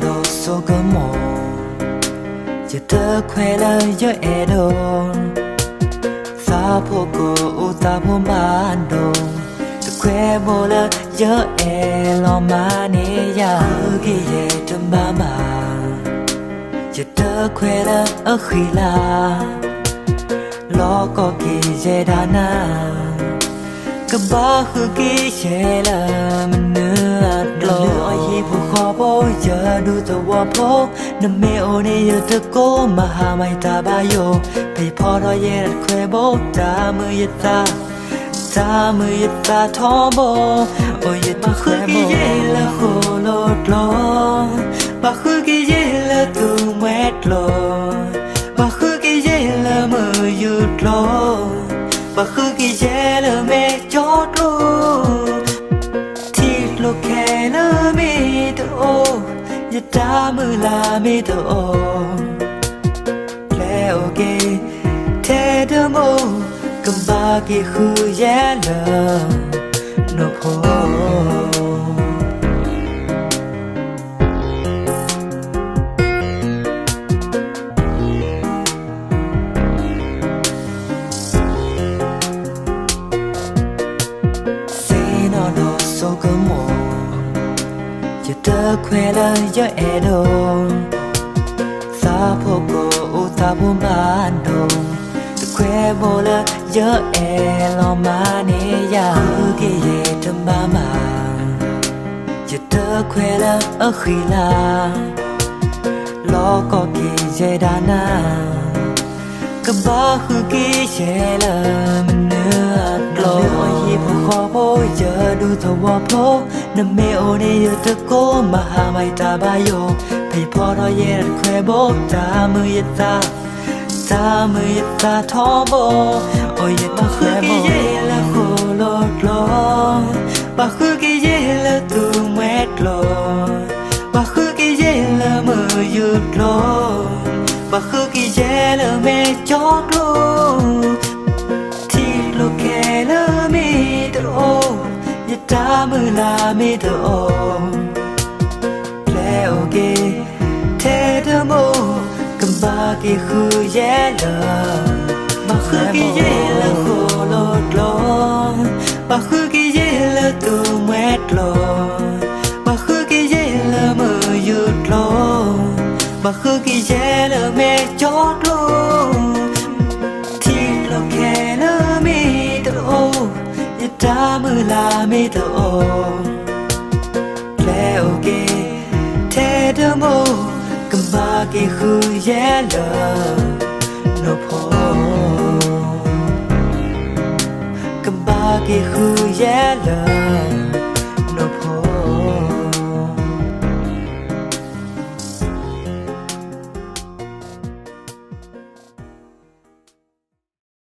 đồ số cơ mồ chỉ tớ khoe lời cho e đồ xa phố cô u ta phố bán đồ tớ khoe bồ lời cho e lo mà nê ya khi về trong ba mà chỉ tớ khoe lời ở khi là lo có kỳ dễ đa na cái ba khứ kỳ dễ là mình nữa lo oi hi phụ khó bố giờ đủ tàu qua phố nằm mê ô này giờ tớ cố mà hà mày ta ba yo thì phò đôi dễ đặt khoe bố ta mười ta thó bố ôi giờ ba khứ kỳ dễ là khổ lột lo ba khứ kỳ dễ là từ mét lo ba khứ kỳ dễ là mơ dụt lo bà khứ kỳ dễ là mẹ chót luôn thịt lô khe là mẹ tự ô giờ ta mơ là mẹ tự ô lẽ ok thế đỡ mô cầm ba kỳ khứ dễ là nộp hồ số cơ mồ chỉ tớ khoe lời cho e đồ xa phố cô u ta buôn bán đồ tớ khoe bồ lời cho e lo mà nê ya khi về trong ba mà chỉ tớ khoe lời ở khi là lo có kỳ dễ đa na cái ba khứ kỳ dễ là mình nữa lo oi hi phụ khó bố giờ đủ tàu qua phố nằm mê ô này giờ tớ cố mà hà mày ta ba yo thì phò đôi dễ đặt khoe bố ta mười ta thó bố ôi giờ ba khứ kỳ dễ là khổ lột lo ba khứ kỳ dễ là từ mét lo ba khứ kỳ dễ là mơ dụt lo bà khứ kỳ dễ là mẹ chót luôn thịt lô khe là mẹ tự ô giờ ta mơ là mẹ tự ô lẽ ok thế đỡ mô cầm ba kỳ khứ dễ là bà khứ kỳ dễ là khổ lột lo bà khứ kỳ dễ là từ mét lo bà khứ kỳ dễ là mơ dụt lo bà khứ kỳ dễ là mẹ chót luôn thịt lô khe là mẹ tự ô giờ ta mơ là mẹ tự ô lẽ ok thế đỡ mô cầm ba kỳ khứ dễ là nộp hồ cầm ba kỳ khứ dễ là